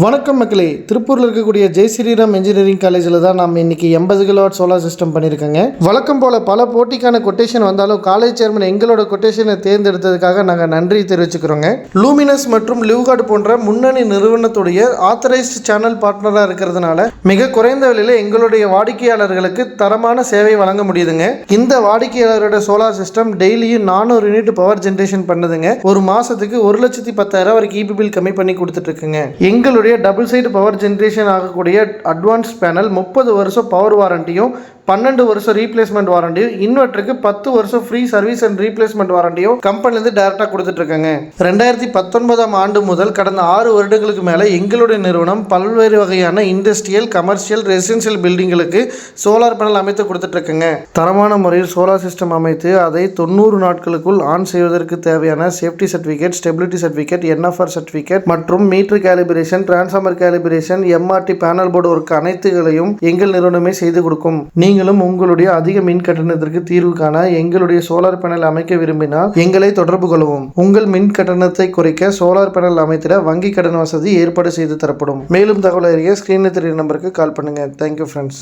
வணக்கம் மக்களே, திருப்பூரில் இருக்கக்கூடிய ஜெய் ஸ்ரீராம் இன்ஜினியரிங் காலேஜில் தான் நம்ம இன்னைக்கு 80 கிலோவாட் சோலார் சிஸ்டம் பண்ணியிருக்கோங்க. வழக்கம் போல் பல போட்டிக்கான கொட்டேஷன் வந்தாலும் காலேஜ் சேர்மன் எங்களோட கொட்டேஷனை தேர்ந்தெடுத்ததுக்காக நாங்கள் நன்றி தெரிவிச்சுக்கிறோங்க. லூமினஸ் மற்றும் லிவ்கார்டு போன்ற முன்னணி நிறுவனத்துடைய ஆத்தரைஸ்டு சேனல் பார்ட்னராக இருக்கிறதுனால மிக குறைந்த விலையில் எங்களுடைய வாடிக்கையாளர்களுக்கு தரமான சேவை வழங்க முடியுதுங்க. இந்த வாடிக்கையாளரோட சோலார் சிஸ்டம் டெய்லியும் 400 யூனிட் பவர் ஜென்ரேஷன் பண்ணுதுங்க. ஒரு மாதத்துக்கு 1,10,000 வரைக்கும் இபி பில் கம்மி பண்ணி கொடுத்துட்டு இருக்குங்க. எங்களுடைய டபுள் சைடு பவர் ஜென்ரேஷன் ஆகக்கூடிய அட்வான்ஸ் பேனல் 30 வருஷம் பவர் வாரண்டியும் 12 வருஷம் ரீப்ளேஸ்மெண்ட் வாரண்டியும் இன்வெர்ட்டருக்கு 10 வருஷம் ஃப்ரீ சர்வீஸ் அண்ட் ரீப்ளேஸ்மெண்ட் வாரண்டியும் கம்பெனிலேருந்து டைரக்டாக கொடுத்துட்டு இருக்காங்க. 2019 ஆண்டு முதல் கடந்த 6 வருடங்களுக்கு மேலே எங்களுடைய நிறுவனம் பல்வேறு வகையான இண்டஸ்ட்ரியல், கமர்ஷியல், ரெசிடென்ஷியல் பில்டிங்களுக்கு சோலார் பேனல் அமைத்து கொடுத்துட்டு இருக்குங்க. தரமான முறையில் சோலார் சிஸ்டம் அமைத்து அதை 90 நாட்களுக்குள் ஆன் செய்வதற்கு தேவையான safety certificate, stability certificate, NFR certificate மற்றும் meter calibration, transformer calibration, MRT panel board work அனைத்துகளையும் எங்கள் நிறுவனமே செய்து கொடுக்கும். நீங்களும் உங்களுடைய அதிக மின் கட்டணத்திற்கு தீர்வு காண எங்களுடைய சோலார் பேனல் அமைக்க விரும்பினால் எங்களை தொடர்பு கொள்ளவும். உங்கள் மின் கட்டணத்தை குறைக்க சோலார் பேனல் அமைத்திட வங்கி கடன் வசதி ஏற்பாடு செய்து தரப்படும். மேலும் தகவல் அறிய ஸ்கிரீனில் தெரியும் நம்பருக்கு கால் பண்ணுங்க. Thank you friends.